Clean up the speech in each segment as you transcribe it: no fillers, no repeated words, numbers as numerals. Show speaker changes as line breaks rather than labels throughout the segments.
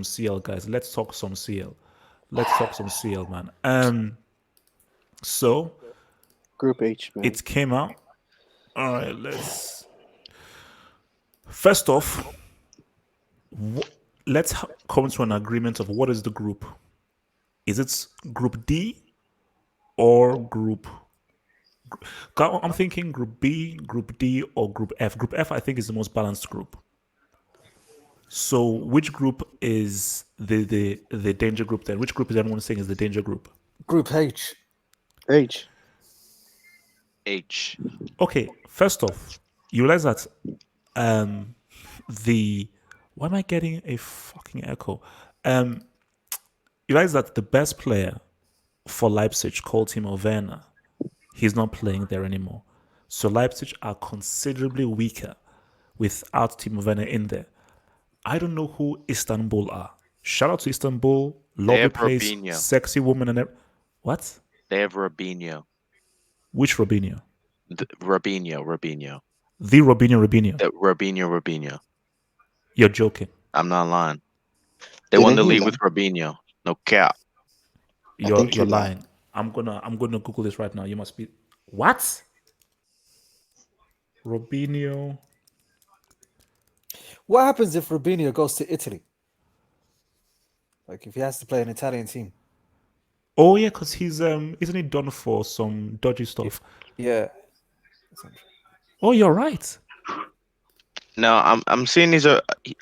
CL, guys. Let's talk some CL. Let's talk some CL, man. So
Group H, man.
it came out. All right, let's first off, let's come to an agreement of what is the group. Is it Group D or Group? I'm thinking Group B, Group D, or Group F. Group F, I think, is the most balanced group. So, which group is the danger group then? Which group is everyone saying is the danger group?
Group H.
H.
H.
Okay, first off, you realize that um the why am I getting a fucking echo? Um, you realize that the best player for Leipzig called Timo Werner. He's not playing there anymore. So Leipzig are considerably weaker without Timo Werner in there. I don't know who Istanbul are. Shout out to Istanbul,
They
lovely
have
place,
Robinho.
sexy woman, and what?
They have Robinho.
Which Robinho?
Robinho.
The Robinho.
Robinho.
You're joking.
I'm not lying. They won
Didn't
the
he
league
leave?
with Robinho. No cap.
I
You're
think he
you're
left.
lying. I'm gonna Google this right now. You must be what? Robinho.
What happens if Robinho goes to Italy? Like if he has to play an Italian team?
Oh yeah, because he's isn't he done for some dodgy stuff?
Yeah.
Oh, you're right.
No, I'm seeing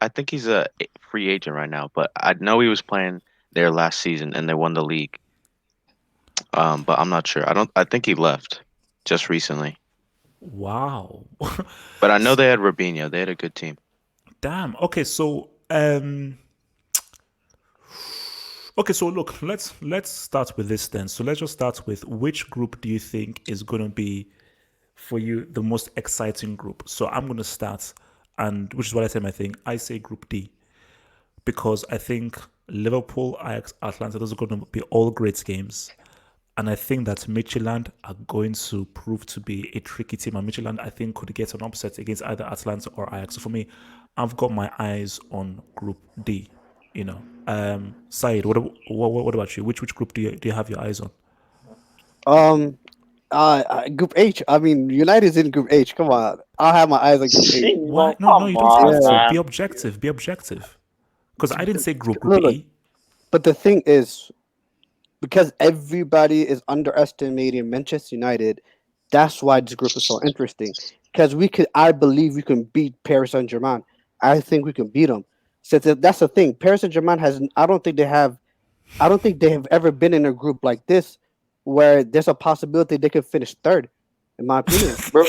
I think he's a free agent right now, but I know he was playing there last season and they won the league. But I'm not sure. I think he left just recently.
Wow.
But I know they had Robinho. They had a good team.
Damn. Okay, so look, let's start with this then. So let's just start with which group do you think is going to be for you the most exciting group? So I'm going to start, and which is what I say my thing. I say Group D because I think Liverpool, Ajax, Atlanta, those are going to be all great games. And I think that Midtjylland are going to prove to be a tricky team. And Midtjylland, I think, could get an upset against either Atlanta or Ajax. So for me, I've got my eyes on Group D. Said, what about you? Which group do you have your eyes on?
Um, Group H. I mean, United's in Group H. Come on, I'll have my eyes on Group H.
Why?
Well,
No,
come
you don't have
on,
to.
Yeah.
Be
man.
objective. Be objective. Because I didn't say Group
Look,
E.
but the thing is, because everybody is underestimating Manchester United, that's why this group is so interesting. Because I believe we can beat Paris Saint Germain. I think we can beat them. So that's the thing. Paris Saint Germain has. I don't think they have ever been in a group like this, where there's a possibility they could finish third. In my opinion,
Bro,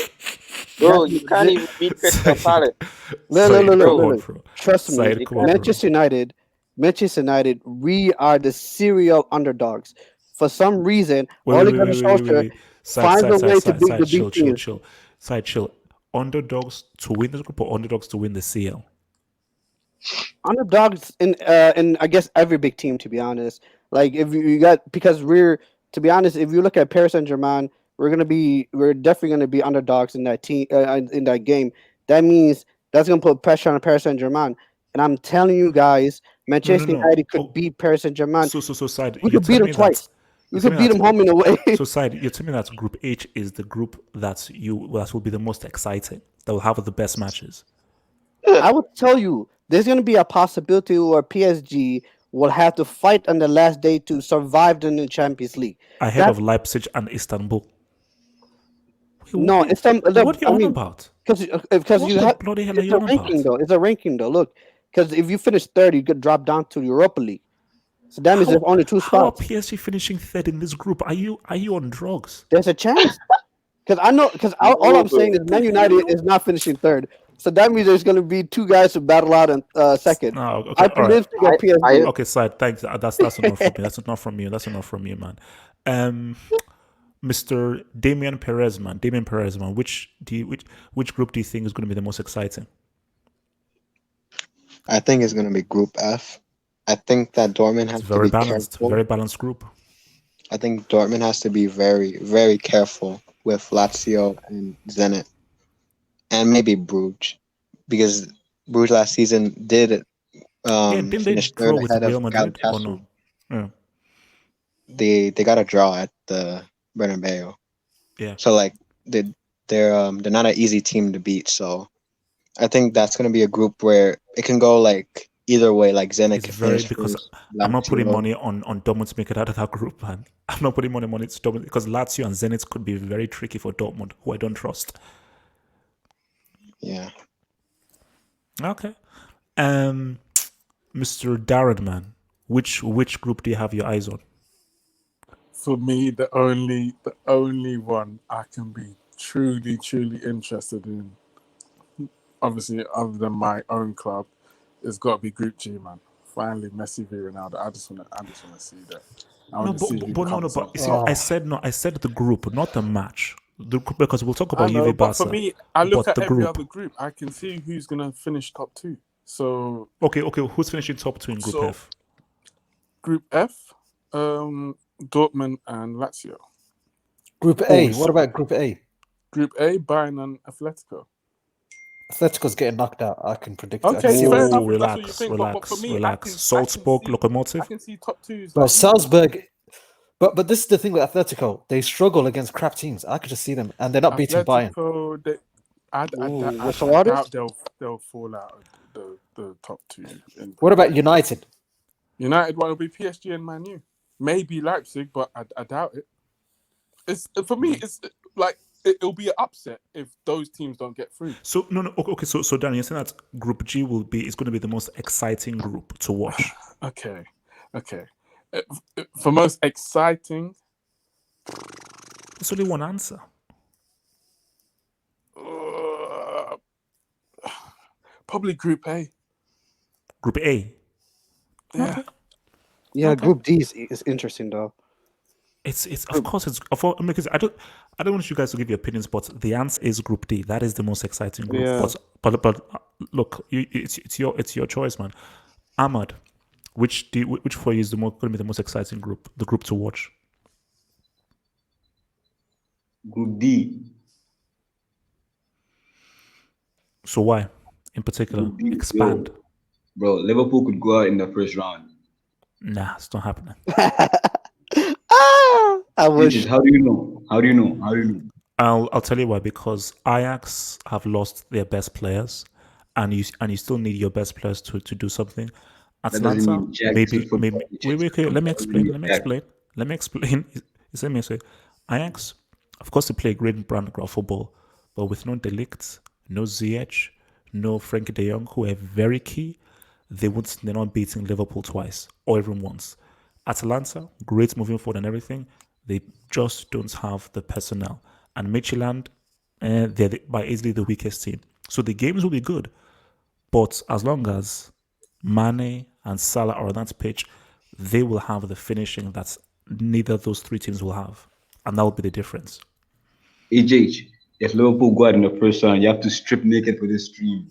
That-
you can't even beat Crystal
Said,
Palace.
look,
Said, come on,
look.
bro.
Trust me,
Said,
You
come on,
can't.
bro.
Manchester United, we are the serial underdogs. For some reason,
Wait, wait,
Ole
wait,
Gunnar
wait, wait, wait,
Solskjaer
wait.
finds a way to beat the big teams.
Chill. Side, chill. Underdogs to win the group or underdogs to win the CL?
Underdogs in I guess every big team, to be honest. Like if you got because we're to be honest, if you look at Paris Saint Germain, we're definitely gonna be underdogs in that team in that game. That means that's gonna put pressure on Paris Saint Germain. And I'm telling you guys,
No, no,
Manchester
no.
United could
Oh,
beat Paris Saint Germain.
so side.
We
You're
could beat
telling
them
me that.
twice. We
You're
could
telling
beat
me
them
that.
home and away.
So side. You're telling me that Group H is the group that will be the most exciting. That will have the best matches.
I would tell you, there's going to be a possibility where PSG will have to fight on the last day to survive in the Champions League.
Ahead
That
of Leipzig and Istanbul.
no, it's some.
What are you
I
on
mean,
about?
because
What
you
the
have
bloody hell are
it's
you
a
on
ranking
about?
though. It's a ranking though. Look, because if you finish third, you could drop down to Europa League. So that means there's
How
only two
how are
spots.
PSG finishing third in this group? Are you on drugs?
There's a chance. Because I know. Because all I'm saying is
What the
Man
hell are
United
you
is not finishing third. So that means there's going to be two guys who battle out in second.
No, okay,
I
all right.
predict to get PSG.
Okay, side. Thanks. That's enough from me. That's enough from you. That's enough from you, man. Um, Mr. Damien Perez, man. Which group do you think is going to be the most exciting?
I think it's gonna be Group F. I think that Dortmund
It's
has to be careful.
very balanced group.
I think Dortmund has to be very, very careful with Lazio and Zenit, and maybe Bruges, because Bruges last season did
Yeah, didn't they
finished
draw
third
with
ahead
Real
of
Madrid or
Galatasaray.
no? Yeah,
They got a draw at the Bernabeu.
yeah.
So like they're not an easy team to beat. So I think that's gonna be a group where it can go like either way. Like Zenit
It's
can
very
finish
because
first,
I'm not putting
Lazio.
money on Dortmund to make it out of that group, man. I'm not putting money on it to Dortmund because Lazio and Zenit could be very tricky for Dortmund, who I don't trust.
Yeah.
Okay. Um, Mr. Darren, man, which group do you have your eyes on?
For me, the only one I can be truly interested in, obviously other than my own club, it's got to be Group G, man. Finally, Messi v Ronaldo. I just wanna see that. I
No,
want to see who comes
but
up.
you see, I said no. I said the group, not the match. The group, because we'll talk
I
about
know,
UV
but for
Barca,
me, I look
but
at
the
every
group.
other group. I can see who's gonna finish top two. So
Okay. Who's finishing top two in Group
So-
F?
Group F, Dortmund and Lazio.
Group A. What about Group A?
Group A, Bayern and Atletico.
Atletico's getting knocked out. I can predict it. I
Okay,
can see
fair
it.
enough if that's what you
Relax,
think. But for me,
relax.
I can
Salzburg,
see, I
Lokomotiv.
can see top twos.
But
not easy.
Salzburg, but this is the thing with Atletico. They struggle against crap teams. I could just see them, and they're not beating Bayern.
Atletico, I
Whistle waters?
doubt they'll fall out of the top two.
What about United?
United? Well, it'll be PSG and Man U. Maybe Leipzig, but I doubt it. It's for me. It's like it'll be an upset if those teams don't get through.
So no. Okay. So Darren, you're saying that Group G is going to be the most exciting group to watch.
Okay. For most exciting,
There's only one answer.
probably Group A.
Group A.
Yeah.
Yeah,
Okay.
Group D is interesting though.
It's of course it's because I don't want you guys to give your opinions, but the answer is Group D. That is the most exciting group.
Yeah.
But look, it's your choice, man. Ahmad, which for you is going to be the most exciting group? The group to watch.
Group D.
So why, in particular,
Group D,
expand?
Bro, Liverpool could go out in the first round.
Nah, it's not happening.
I wish.
Bitches, how do you know? How do you know?
I'll tell you why. Because Ajax have lost their best players, and you still need your best players to do something.
That doesn't
Atlanta,
mean jack
maybe
football.
wait. Okay, let me explain. Let me explain. Let me say, Ajax, of course, they play great brand of football, but with no Delict, no Ziyech, no Frankie De Jong, who are very key, they're not beating Liverpool twice or even once. Atalanta, great moving forward and everything, they just don't have the personnel. And Midtjylland, they're by easily the weakest team. So the games will be good, but as long as Mane and Salah are on that pitch, they will have the finishing that neither of those three teams will have. And that will be the difference.
HH, if Liverpool go out in the first round, you have to strip naked for this stream.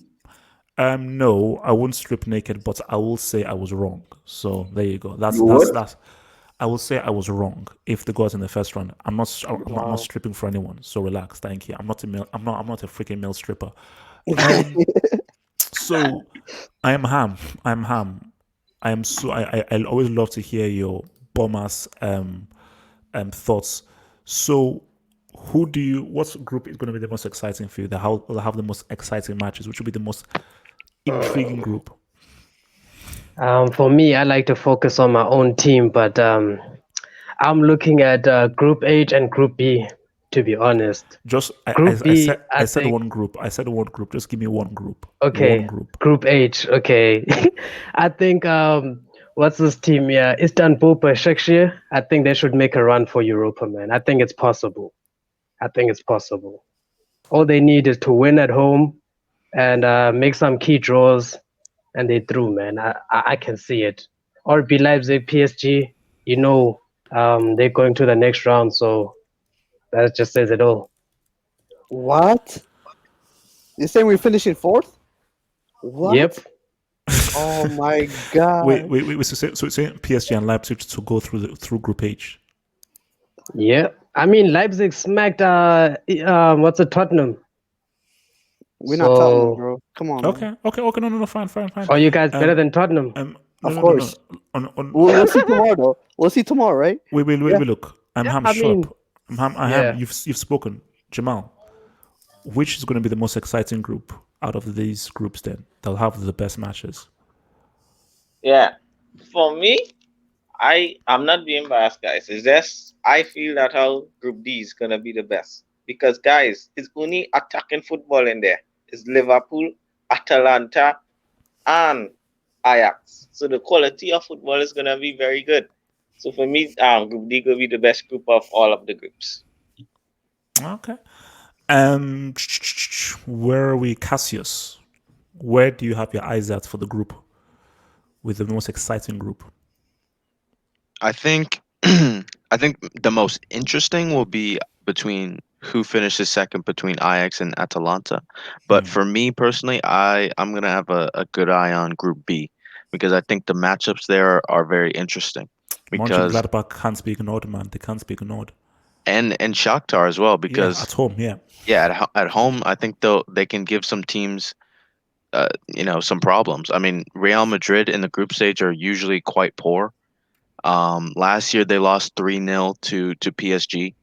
No, I won't strip naked, but I will say I was wrong. So there you go. That's
You what?
that's. I will say I was wrong if they got in the first round. I'm not stripping for anyone. So relax, thank you. I'm not a freaking male stripper. So I am ham. I am so I always love to hear your bomb-ass thoughts. So what group is going to be the most exciting for you? Will have the most exciting matches? Which will be the most intriguing group?
For me, I like to focus on my own team, but I'm looking at Group H and Group B, to be honest.
Just
Group B,
I said
think-
one group. I said one group. Just give me one group.
Okay,
One group.
Group H, okay. I think, what's this team? Yeah, Istanbul, Başakşehir. I think they should make a run for Europa, man. I think it's possible. All they need is to win at home and make some key draws, and they through, man. I can see it. Or be Leipzig, PSG. They're going to the next round, so that just says it all.
What? You're saying we're finishing fourth? What?
Yep.
Oh my god.
Wait. So it's saying PSG and Leipzig to go through Group H.
Yeah. I mean, Leipzig smacked what's it, Tottenham?
We're not Tottenham,
So,
bro. Come on, man.
Okay. No. Fine.
are you guys better than Tottenham?
Of
No.
course. We'll see tomorrow, though. We'll see tomorrow, right?
Wait.
Yeah.
Look. I'm
Yeah,
Ham.
I
Shut
mean,
up. I'm
yeah.
Ham. You've spoken, Jamal. Which is going to be the most exciting group out of these groups? Then they'll have the best matches.
Yeah. For me, I'm not being biased, guys. It's just I feel that how Group D is gonna be the best because guys, it's only attacking football in there. It's Liverpool, Atalanta, and Ajax. So the quality of football is gonna be very good. So for me, Group D will be the best group of all of the groups.
Okay. Where are we, Cassius? Where do you have your eyes at for the group with the most exciting group?
I think I think the most interesting will be between who finishes second between Ajax and Atalanta. But for me personally, I'm gonna have a good eye on Group B because I think the matchups there are very interesting. Because
Mönchengladbach can't be ignored, man. They can't be ignored.
and Shakhtar as well
Yeah,
because
at home, yeah.
at home I think they can give some teams some problems. I mean, Real Madrid in the group stage are usually quite poor. Last year they lost 3-0 to PSG,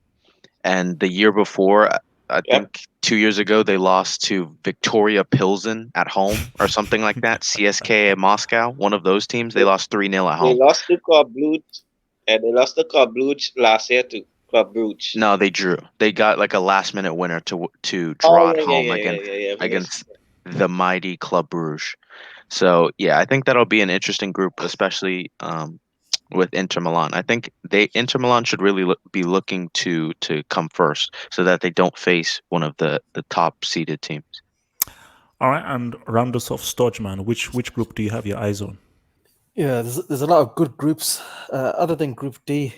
and the year before, I
Yep.
think 2 years ago they lost to Victoria Pilsen at home or something like that. CSK at Moscow, one of those teams, they lost 3-0 at
They
home.
lost to Club Brugge, and they lost to Club Brugge last year to Club Brugge.
No, they drew. They got like a last minute winner to draw at home
Yeah.
against the mighty Club Brugge. So yeah, I think that'll be an interesting group, especially with Inter Milan. I think Inter Milan should really be looking to come first, so that they don't face one of the top seeded teams.
All right, and round us off, Stodgeman. Which group do you have your eyes on?
Yeah, there's a lot of good groups other than Group D.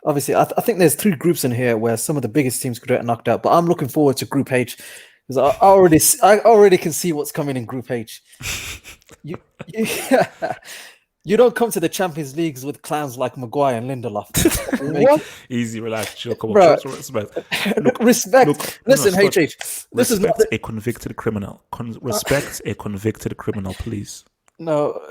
Obviously, I think there's 3 groups in here where some of the biggest teams could get knocked out. But I'm looking forward to Group H because I already can see what's coming in Group H. You you don't come to the Champions Leagues with clowns like Maguire and Lindelof.
What?
Easy, relax, chill. Come on,
Bro.
show some respect.
Respect. Listen,
Stodge,
HH. This is not
respect a convicted criminal. Respect a convicted criminal, please.
No,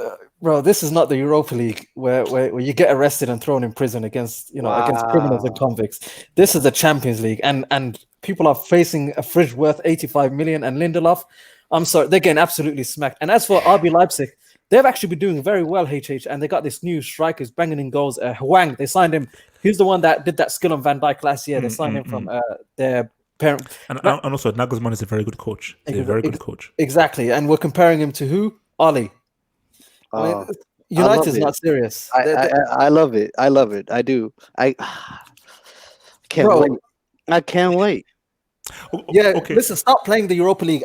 bro, this is not the Europa League where you get arrested and thrown in prison against against criminals and
Wow.
convicts. This is the Champions League, and people are facing a fridge worth 85 million. And Lindelof, I'm sorry, they're getting absolutely smacked. And as for RB Leipzig, they've actually been doing very well, HH, and they got this new striker who's banging in goals. Hwang, they signed him. He's the one that did that skill on Van Dijk last year. They signed him from their parent.
And also, Nagelsmann is a very good coach. He's a very good coach.
Exactly, and we're comparing him to who? Oli. I mean, United is not serious.
I love it. I love it. I do. I can't
Bro.
wait. I can't wait.
Yeah,
Okay.
listen, stop playing the Europa League